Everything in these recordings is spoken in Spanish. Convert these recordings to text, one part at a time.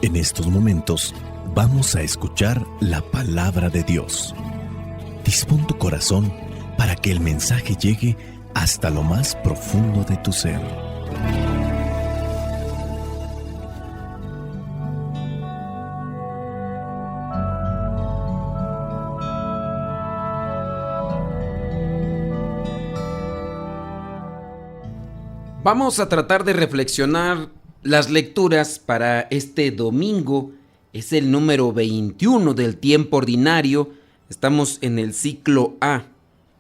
En estos momentos vamos a escuchar la palabra de Dios. Dispón tu corazón para que el mensaje llegue hasta lo más profundo de tu ser. Vamos a tratar de reflexionar las lecturas para este domingo. Es el número 21 del tiempo ordinario. Estamos en el ciclo A.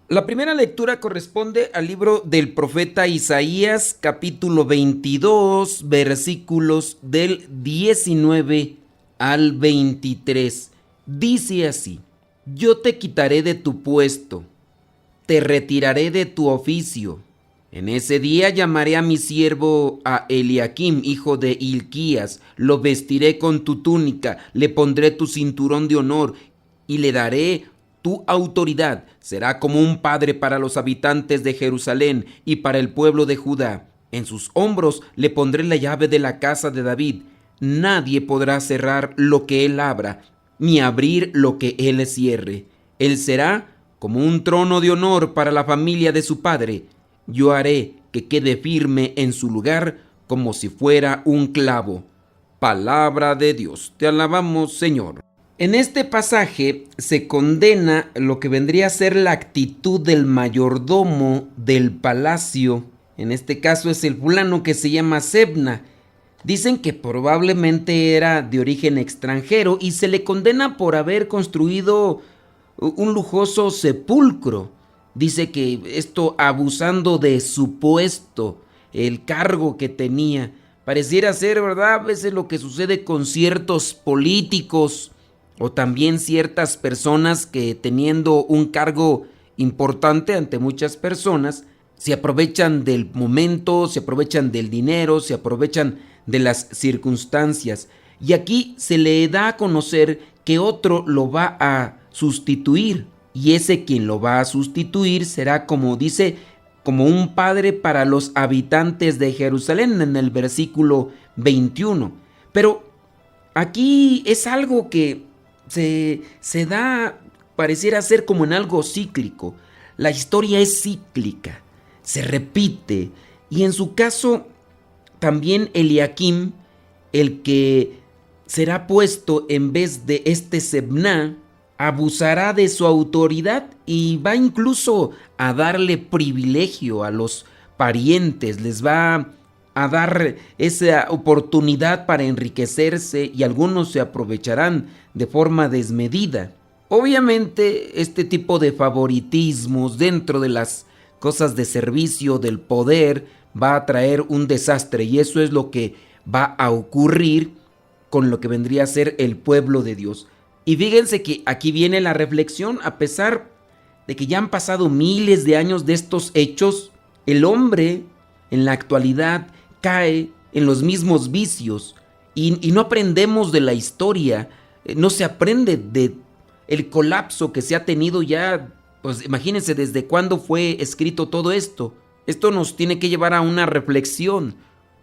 La primera lectura corresponde al libro del profeta Isaías, capítulo 22, versículos del 19 al 23. Dice así: Yo te quitaré de tu puesto, te retiraré de tu oficio. En ese día llamaré a mi siervo a Eliakim, hijo de Hilquías, lo vestiré con tu túnica, le pondré tu cinturón de honor y le daré tu autoridad. Será como un padre para los habitantes de Jerusalén y para el pueblo de Judá. En sus hombros le pondré la llave de la casa de David. Nadie podrá cerrar lo que él abra, ni abrir lo que él cierre. Él será como un trono de honor para la familia de su padre. Yo haré que quede firme en su lugar como si fuera un clavo. Palabra de Dios. Te alabamos, Señor. En este pasaje se condena lo que vendría a ser la actitud del mayordomo del palacio. En este caso es el fulano que se llama Sebna. Dicen que probablemente era de origen extranjero y se le condena por haber construido un lujoso sepulcro. Dice que esto abusando de su puesto, el cargo que tenía. Pareciera ser, ¿verdad?, a veces lo que sucede con ciertos políticos o también ciertas personas que teniendo un cargo importante ante muchas personas, se aprovechan del momento, se aprovechan del dinero, se aprovechan de las circunstancias. Y aquí se le da a conocer que otro lo va a sustituir. Y ese quien lo va a sustituir será, como dice, como un padre para los habitantes de Jerusalén en el versículo 21. Pero aquí es algo que se da, pareciera ser como en algo cíclico. La historia es cíclica, se repite. Y en su caso, también Eliakim, el que será puesto en vez de este Sebna, abusará de su autoridad y va incluso a darle privilegio a los parientes, les va a dar esa oportunidad para enriquecerse y algunos se aprovecharán de forma desmedida. Obviamente este tipo de favoritismos dentro de las cosas de servicio del poder va a traer un desastre y eso es lo que va a ocurrir con lo que vendría a ser el pueblo de Dios. Y fíjense que aquí viene la reflexión. A pesar de que ya han pasado miles de años de estos hechos, el hombre en la actualidad cae en los mismos vicios y no aprendemos de la historia, no se aprende de el colapso que se ha tenido ya, pues imagínense desde cuándo fue escrito todo esto. Esto nos tiene que llevar a una reflexión.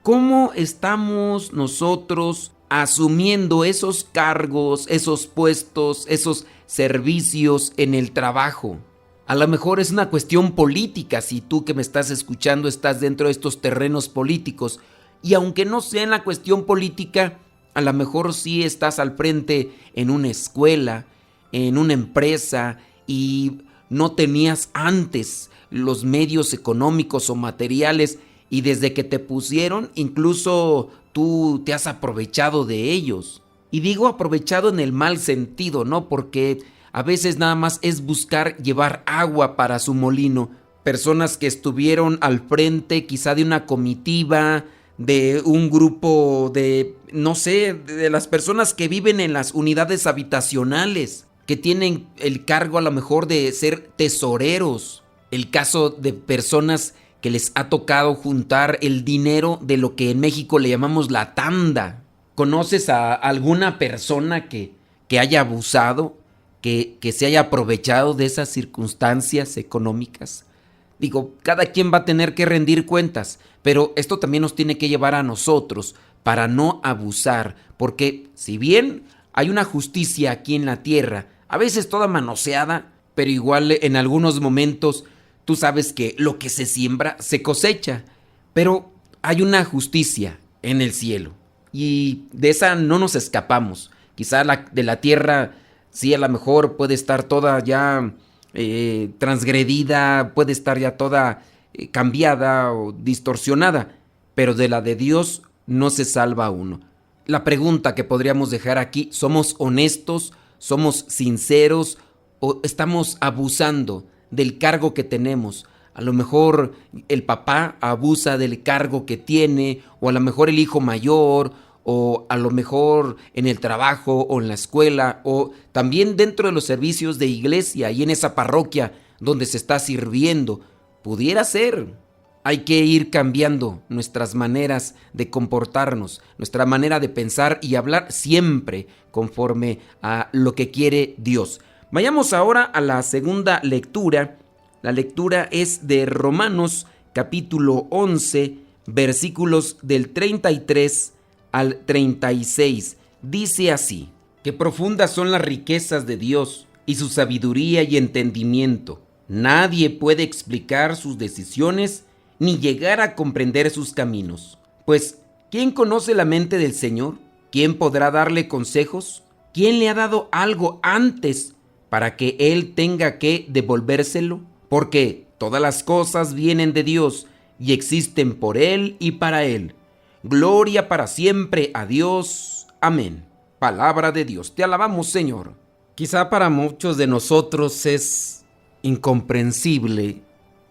¿Cómo estamos nosotros asumiendo esos cargos, esos puestos, esos servicios en el trabajo? A lo mejor es una cuestión política, si tú que me estás escuchando estás dentro de estos terrenos políticos, y aunque no sea en la cuestión política, a lo mejor sí estás al frente en una escuela, en una empresa, y no tenías antes los medios económicos o materiales, y desde que te pusieron, incluso tú te has aprovechado de ellos. Y digo aprovechado en el mal sentido, ¿no? Porque a veces nada más es buscar llevar agua para su molino. Personas que estuvieron al frente quizá de una comitiva, de un grupo de, no sé, de las personas que viven en las unidades habitacionales, que tienen el cargo a lo mejor de ser tesoreros. El caso de personas que les ha tocado juntar el dinero de lo que en México le llamamos la tanda. ¿Conoces a alguna persona que haya abusado, que se haya aprovechado de esas circunstancias económicas? Digo, cada quien va a tener que rendir cuentas, pero esto también nos tiene que llevar a nosotros para no abusar, porque si bien hay una justicia aquí en la tierra, a veces toda manoseada, pero igual en algunos momentos tú sabes que lo que se siembra se cosecha, pero hay una justicia en el cielo y de esa no nos escapamos. Quizá de la tierra sí, a lo mejor puede estar toda ya transgredida, puede estar ya toda cambiada o distorsionada, pero de la de Dios no se salva uno. La pregunta que podríamos dejar aquí: ¿somos honestos? ¿Somos sinceros? ¿O estamos abusando del cargo que tenemos? A lo mejor el papá abusa del cargo que tiene, o a lo mejor el hijo mayor, o a lo mejor en el trabajo o en la escuela, o también dentro de los servicios de iglesia y en esa parroquia donde se está sirviendo. Pudiera ser. Hay que ir cambiando nuestras maneras de comportarnos, nuestra manera de pensar y hablar siempre conforme a lo que quiere Dios. Vayamos ahora a la segunda lectura. La lectura es de Romanos capítulo 11, versículos del 33 al 36. Dice así: qué profundas son las riquezas de Dios y su sabiduría y entendimiento. Nadie puede explicar sus decisiones ni llegar a comprender sus caminos. Pues, ¿quién conoce la mente del Señor? ¿Quién podrá darle consejos? ¿Quién le ha dado algo antes para que Él tenga que devolvérselo? Porque todas las cosas vienen de Dios y existen por Él y para Él. Gloria para siempre a Dios. Amén. Palabra de Dios. Te alabamos, Señor. Quizá para muchos de nosotros es incomprensible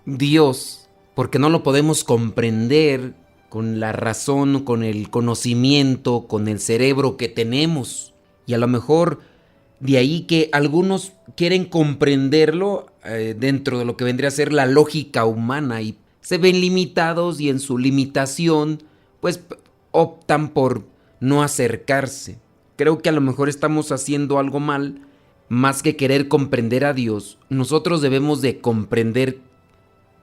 Dios, porque no lo podemos comprender con la razón, con el conocimiento, con el cerebro que tenemos. Y a lo mejor de ahí que algunos quieren comprenderlo dentro de lo que vendría a ser la lógica humana y se ven limitados, y en su limitación pues optan por no acercarse. Creo que a lo mejor estamos haciendo algo mal. Más que querer comprender a Dios, nosotros debemos de comprender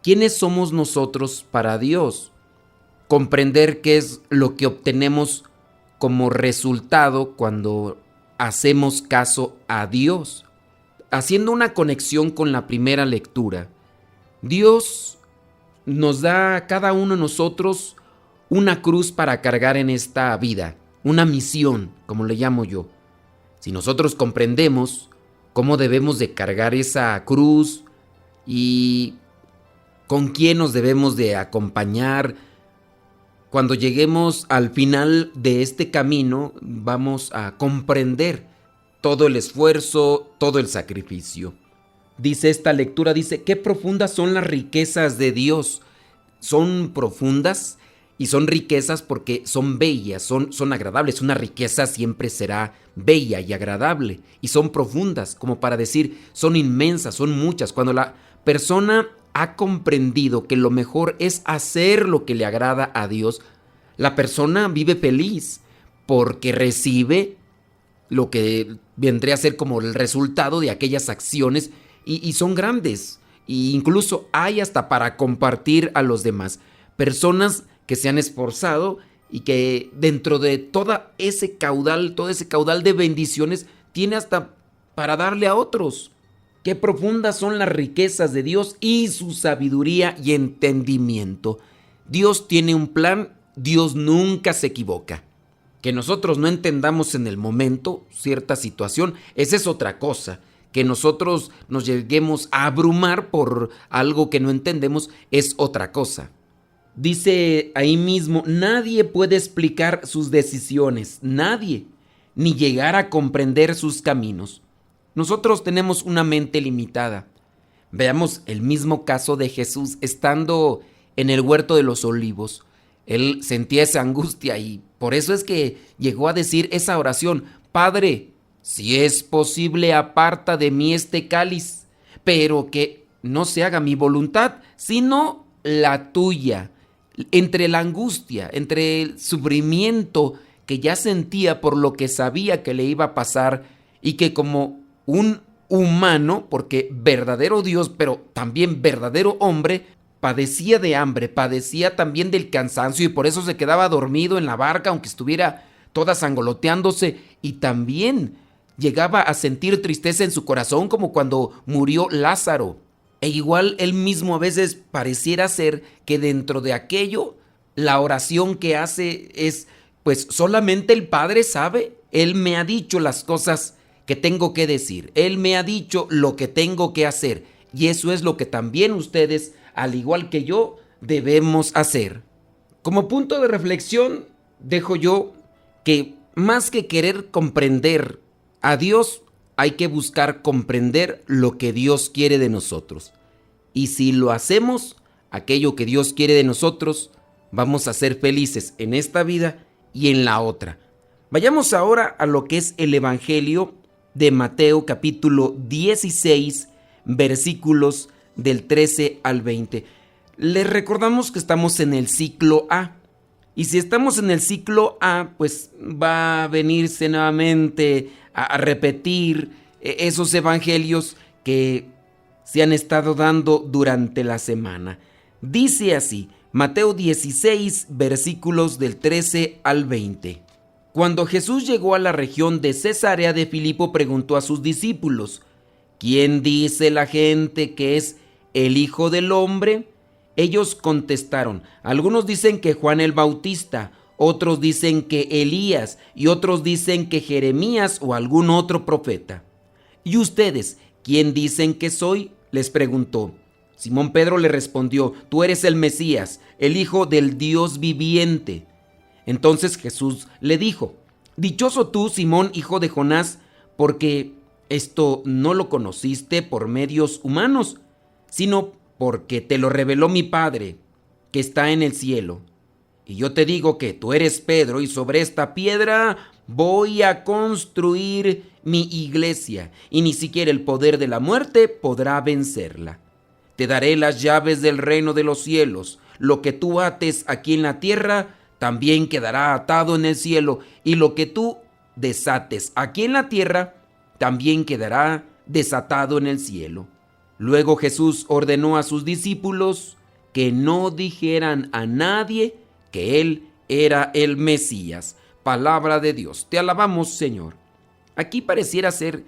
quiénes somos nosotros para Dios. Comprender qué es lo que obtenemos como resultado cuando hacemos caso a Dios. Haciendo una conexión con la primera lectura, Dios nos da a cada uno de nosotros una cruz para cargar en esta vida, una misión, como le llamo yo. Si nosotros comprendemos cómo debemos de cargar esa cruz y con quién nos debemos de acompañar, cuando lleguemos al final de este camino vamos a comprender todo el esfuerzo, todo el sacrificio. Dice esta lectura, dice: qué profundas son las riquezas de Dios. Son profundas y son riquezas porque son bellas, son agradables. Una riqueza siempre será bella y agradable, y son profundas, como para decir, son inmensas, son muchas. Cuando la persona ha comprendido que lo mejor es hacer lo que le agrada a Dios, la persona vive feliz porque recibe lo que vendría a ser como el resultado de aquellas acciones, y son grandes, e incluso hay hasta para compartir a los demás. Personas que se han esforzado y que dentro de todo ese caudal de bendiciones, tiene hasta para darle a otros. Qué profundas son las riquezas de Dios y su sabiduría y entendimiento. Dios tiene un plan, Dios nunca se equivoca. Que nosotros no entendamos en el momento cierta situación, esa es otra cosa. Que nosotros nos lleguemos a abrumar por algo que no entendemos es otra cosa. Dice ahí mismo: nadie puede explicar sus decisiones, nadie, ni llegar a comprender sus caminos. Nosotros tenemos una mente limitada. Veamos el mismo caso de Jesús estando en el huerto de los olivos. Él sentía esa angustia y por eso es que llegó a decir esa oración: Padre, si es posible, aparta de mí este cáliz, pero que no se haga mi voluntad, sino la tuya. Entre la angustia, entre el sufrimiento que ya sentía por lo que sabía que le iba a pasar, y que como un humano, porque verdadero Dios, pero también verdadero hombre, padecía de hambre, padecía también del cansancio y por eso se quedaba dormido en la barca aunque estuviera toda sangoloteándose, y también llegaba a sentir tristeza en su corazón como cuando murió Lázaro. E igual él mismo a veces pareciera ser que dentro de aquello la oración que hace es, pues solamente el Padre sabe. Él me ha dicho las cosas que tengo que decir, Él me ha dicho lo que tengo que hacer, y eso es lo que también ustedes, al igual que yo, debemos hacer. Como punto de reflexión, dejo yo que más que querer comprender a Dios, hay que buscar comprender lo que Dios quiere de nosotros. Y si lo hacemos, aquello que Dios quiere de nosotros, vamos a ser felices en esta vida y en la otra. Vayamos ahora a lo que es el Evangelio de Mateo capítulo 16, versículos del 13 al 20. Les recordamos que estamos en el ciclo A. Y si estamos en el ciclo A, pues va a venirse nuevamente a repetir esos evangelios que se han estado dando durante la semana. Dice así, Mateo 16, versículos del 13 al 20. Cuando Jesús llegó a la región de Cesarea de Filipo, preguntó a sus discípulos, ¿quién dice la gente que es el Hijo del Hombre? Ellos contestaron, algunos dicen que Juan el Bautista, otros dicen que Elías y otros dicen que Jeremías o algún otro profeta. ¿Y ustedes, quién dicen que soy?, les preguntó. Simón Pedro le respondió, tú eres el Mesías, el Hijo del Dios viviente. Entonces Jesús le dijo, dichoso tú, Simón, hijo de Jonás, porque esto no lo conociste por medios humanos, sino porque te lo reveló mi Padre, que está en el cielo. Y yo te digo que tú eres Pedro, y sobre esta piedra voy a construir mi iglesia, y ni siquiera el poder de la muerte podrá vencerla. Te daré las llaves del reino de los cielos. Lo que tú ates aquí en la tierra, también quedará atado en el cielo, y lo que tú desates aquí en la tierra, también quedará desatado en el cielo. Luego Jesús ordenó a sus discípulos que no dijeran a nadie que Él era el Mesías. Palabra de Dios. Te alabamos, Señor. Aquí pareciera ser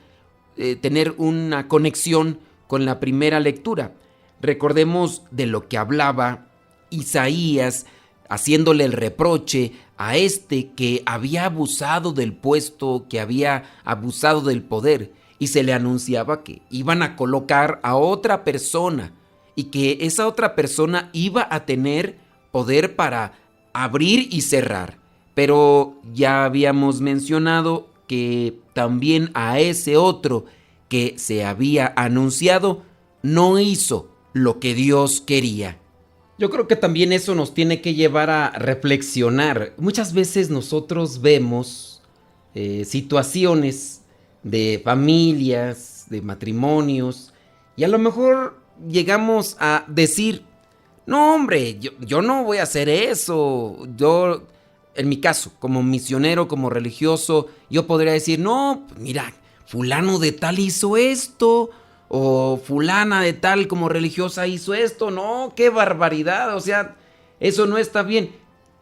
tener una conexión con la primera lectura. Recordemos de lo que hablaba Isaías, haciéndole el reproche a este que había abusado del puesto, que había abusado del poder, y se le anunciaba que iban a colocar a otra persona y que esa otra persona iba a tener poder para abrir y cerrar. Pero ya habíamos mencionado que también a ese otro que se había anunciado no hizo lo que Dios quería. Yo creo que también eso nos tiene que llevar a reflexionar. Muchas veces nosotros vemos situaciones de familias, de matrimonios, y a lo mejor llegamos a decir, no hombre, yo no voy a hacer eso. Yo, en mi caso, como misionero, como religioso, yo podría decir, no, mira, fulano de tal hizo esto, o fulana de tal como religiosa hizo esto. No, qué barbaridad, o sea, eso no está bien.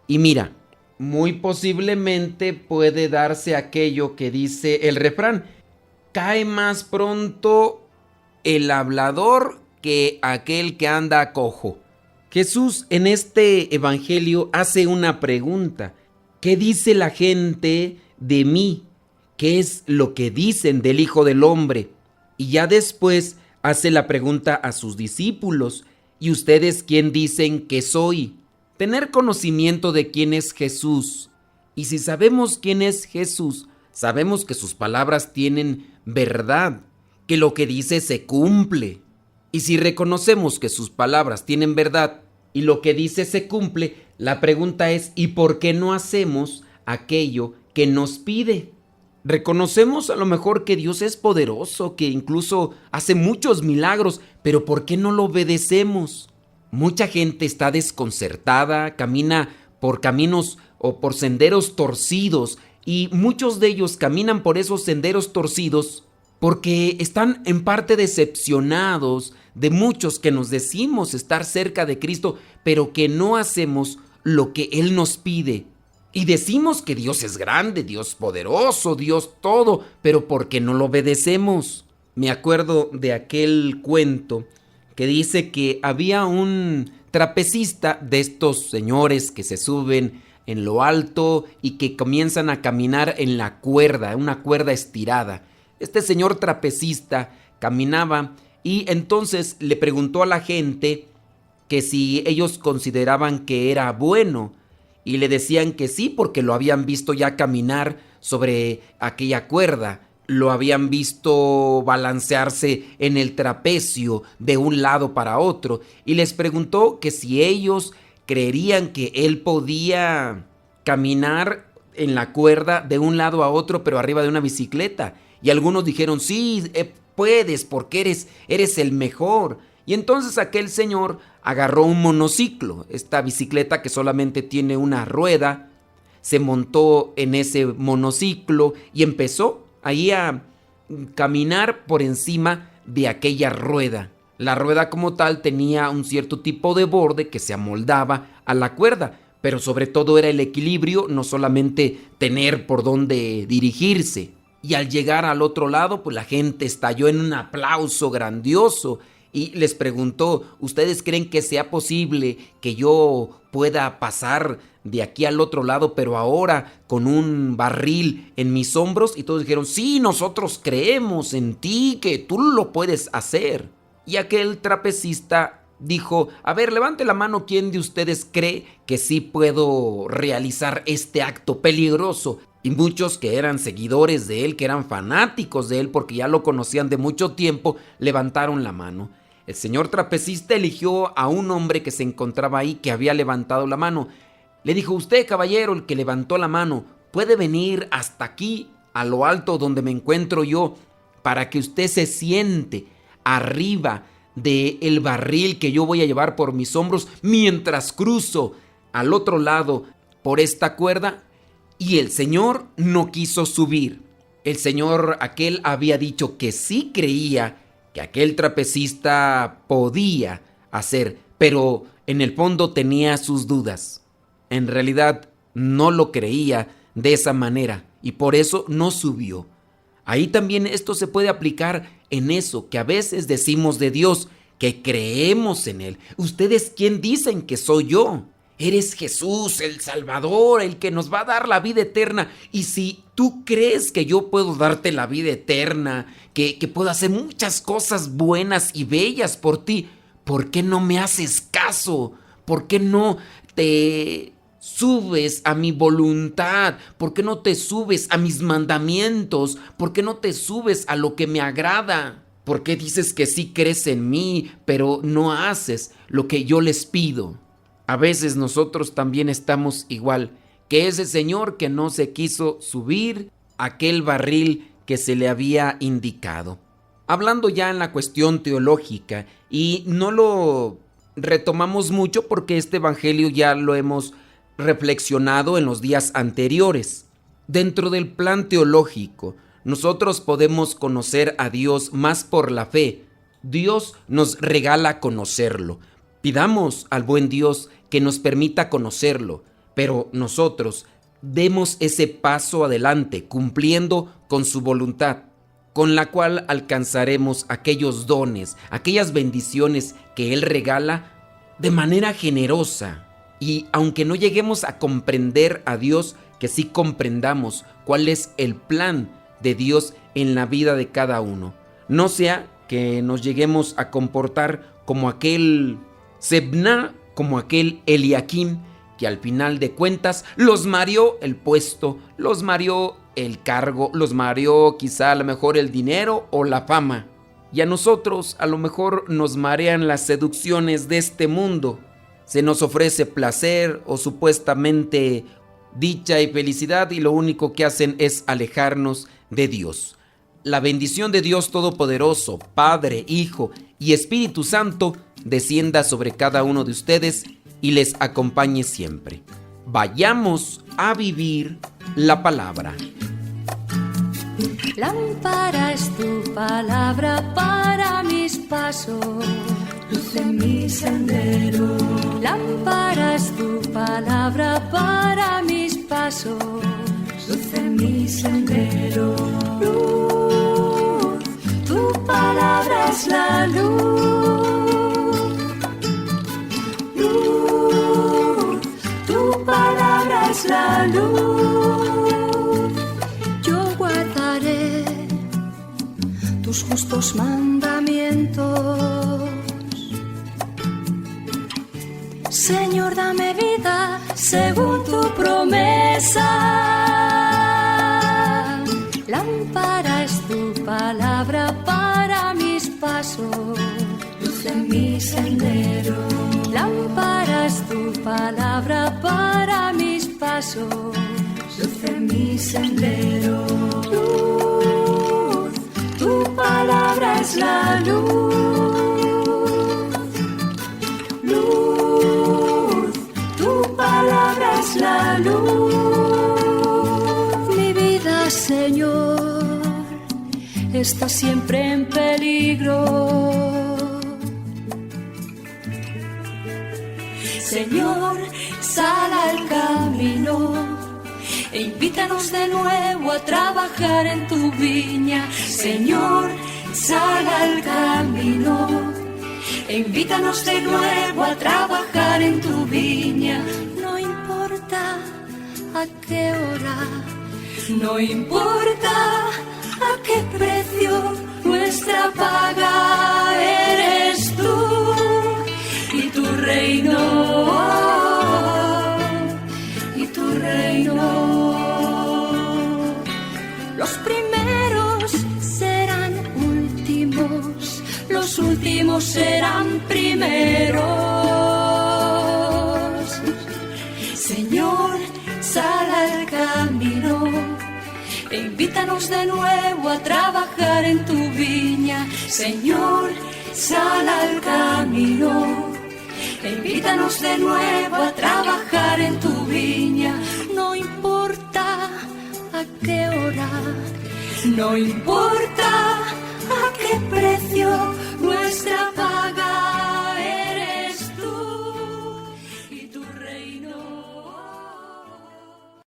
Y mira, muy posiblemente puede darse aquello que dice el refrán, cae más pronto el hablador que aquel que anda cojo. Jesús en este evangelio hace una pregunta. ¿Qué dice la gente de mí? ¿Qué es lo que dicen del Hijo del Hombre? Y ya después hace la pregunta a sus discípulos, ¿y ustedes quién dicen que soy? Tener conocimiento de quién es Jesús. Y si sabemos quién es Jesús, sabemos que sus palabras tienen verdad, que lo que dice se cumple. Y si reconocemos que sus palabras tienen verdad y lo que dice se cumple, la pregunta es, ¿y por qué no hacemos aquello que nos pide? Reconocemos a lo mejor que Dios es poderoso, que incluso hace muchos milagros, pero ¿por qué no lo obedecemos? Mucha gente está desconcertada, camina por caminos o por senderos torcidos, y muchos de ellos caminan por esos senderos torcidos porque están en parte decepcionados de muchos que nos decimos estar cerca de Cristo, pero que no hacemos lo que Él nos pide. Y decimos que Dios es grande, Dios poderoso, Dios todo, pero ¿por qué no lo obedecemos? Me acuerdo de aquel cuento que dice que había un trapecista de estos señores que se suben en lo alto y que comienzan a caminar en la cuerda, una cuerda estirada. Este señor trapecista caminaba y entonces le preguntó a la gente que si ellos consideraban que era bueno, y le decían que sí porque lo habían visto ya caminar sobre aquella cuerda, lo habían visto balancearse en el trapecio de un lado para otro, y les preguntó que si ellos creerían que él podía caminar en la cuerda de un lado a otro pero arriba de una bicicleta. Y algunos dijeron, sí, puedes porque eres el mejor. Y entonces aquel señor agarró un monociclo, esta bicicleta que solamente tiene una rueda, se montó en ese monociclo y empezó ahí a caminar por encima de aquella rueda. La rueda como tal tenía un cierto tipo de borde que se amoldaba a la cuerda, pero sobre todo era el equilibrio, no solamente tener por dónde dirigirse. Y al llegar al otro lado, pues la gente estalló en un aplauso grandioso y les preguntó, ¿ustedes creen que sea posible que yo pueda pasar de aquí al otro lado, pero ahora con un barril en mis hombros? Y todos dijeron, sí, nosotros creemos en ti, que tú lo puedes hacer. Y aquel trapecista dijo, a ver, levante la mano, ¿quién de ustedes cree que sí puedo realizar este acto peligroso? Y muchos que eran seguidores de él, que eran fanáticos de él, porque ya lo conocían de mucho tiempo, levantaron la mano. El señor trapecista eligió a un hombre que se encontraba ahí, que había levantado la mano. Le dijo, usted, caballero, el que levantó la mano, ¿puede venir hasta aquí, a lo alto donde me encuentro yo, para que usted se siente arriba del barril que yo voy a llevar por mis hombros mientras cruzo al otro lado por esta cuerda? Y el señor no quiso subir. El señor aquel había dicho que sí creía que aquel trapecista podía hacer, pero en el fondo tenía sus dudas. En realidad no lo creía de esa manera y por eso no subió. Ahí también esto se puede aplicar en eso que a veces decimos de Dios, que creemos en Él. ¿Ustedes quién dicen que soy yo? Eres Jesús, el Salvador, el que nos va a dar la vida eterna. Y si tú crees que yo puedo darte la vida eterna, que puedo hacer muchas cosas buenas y bellas por ti, ¿por qué no me haces caso? ¿Por qué no te subes a mi voluntad? ¿Por qué no te subes a mis mandamientos? ¿Por qué no te subes a lo que me agrada? ¿Por qué dices que sí crees en mí, pero no haces lo que yo les pido? A veces nosotros también estamos igual que ese señor que no se quiso subir a aquel barril que se le había indicado. Hablando ya en la cuestión teológica, y no lo retomamos mucho porque este evangelio ya lo hemos reflexionado en los días anteriores. Dentro del plan teológico, nosotros podemos conocer a Dios más por la fe. Dios nos regala conocerlo. Pidamos al buen Dios que nos permita conocerlo, pero nosotros demos ese paso adelante cumpliendo con su voluntad, con la cual alcanzaremos aquellos dones, aquellas bendiciones que Él regala de manera generosa. Y aunque no lleguemos a comprender a Dios, que sí comprendamos cuál es el plan de Dios en la vida de cada uno. No sea que nos lleguemos a comportar como aquel Sebna, como aquel Eliakim, que al final de cuentas los mareó el puesto, los mareó el cargo, los mareó quizá a lo mejor el dinero o la fama. Y a nosotros a lo mejor nos marean las seducciones de este mundo. Se nos ofrece placer o supuestamente dicha y felicidad y lo único que hacen es alejarnos de Dios. La bendición de Dios Todopoderoso, Padre, Hijo y Espíritu Santo, descienda sobre cada uno de ustedes y les acompañe siempre. Vayamos a vivir la palabra. Lámpara es tu palabra para mis pasos, luz en mi sendero. Lámpara es tu palabra para mis pasos, luz en mi sendero. Luz, tu palabra es la luz. Luz, tu palabra es la luz. Yo guardaré tus justos mandamientos. Señor, dame vida según tu promesa. Lámpara es tu palabra para mis pasos, luz en mi sendero. Lámpara es tu palabra para mis pasos, luz en mi sendero. Luz, tu palabra es la luz. Luz, tu palabra es la luz. Mi vida, Señor, está siempre en peligro. Señor, sal al camino e invítanos de nuevo a trabajar en tu viña. Señor, sal al camino e invítanos de nuevo a trabajar en tu viña. No importa a qué hora, no importa a qué precio, nuestra paga eres tú y tu reino, y tu reino. Los primeros serán últimos, los últimos serán primeros. Señor, sal al camino e invítanos de nuevo a trabajar en tu viña. Señor, sal al camino e invítanos de nuevo a trabajar en tu viña. No importa a qué hora, no importa a qué precio,